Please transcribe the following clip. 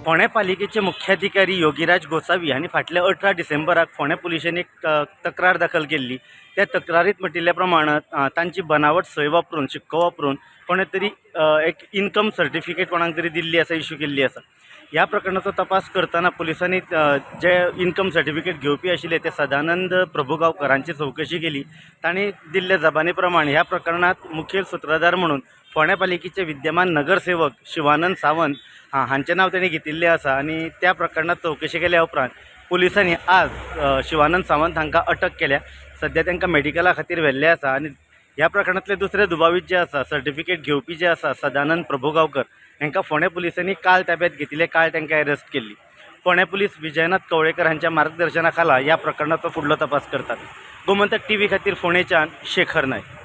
फोंड्या पालिकेचे मुख्याधिकारी योगीराज गोसावी हांणी फाटल्या 18 डिसेंबराक फोंड्या पुलिशेन एक तक्रार दाखल केल्ली। त्या तक्रारीत म्हटिल्ल्या प्रमाण तांची बनावट सय वापरून शिक्को वापरून कोणे तरी एक इन्कम सर्टिफिकेट कोणाक तरी दिल्ली आसा, इश्यू केल्ली आसा। ह्या प्रकरणाचो तपास करताना पुलिसांनी जे इन्कम सर्टिफिकेट घेवपी आशिल्ले ते सदानंद प्रभुगांवकर हांची चौकशी केली। तांणी दिल्ल्या जबानी प्रमाण ह्या प्रकरणात मुखेल सूत्रधार म्हणून फोंड्या पालिकेचे विद्यमान नगरसेवक शिवानंद सावंत हांचें नांव तेणी घेतिल्लें आसा आनी त्या प्रकरणात चौकशी केल्या उपरांत पुलिसांनी आज शिवानंद सावंत हांकां अटक केल्या। सध्या तांकां मेडिकला खातीर व्हेल्लें आसा आनी ह्या प्रकरणांतले दुसरे दुबावीत जे आसा, सर्टिफिकेट घेवपी जे आसा सदानंद प्रभुगांवकर हांकां फोंड्या पुलिसांनी काल ताब्यात घेतिल्ले, काल तांकां अरेस्ट केल्ली। फोंड्या पुलीस विजयनाथ कवळेकर हांच्या मार्गदर्शना खाला ह्या प्रकरणाचो फुडलो तपास करतात। गोमंतक टीव्ही खातीर फोंडेच्यान शेखर नायक।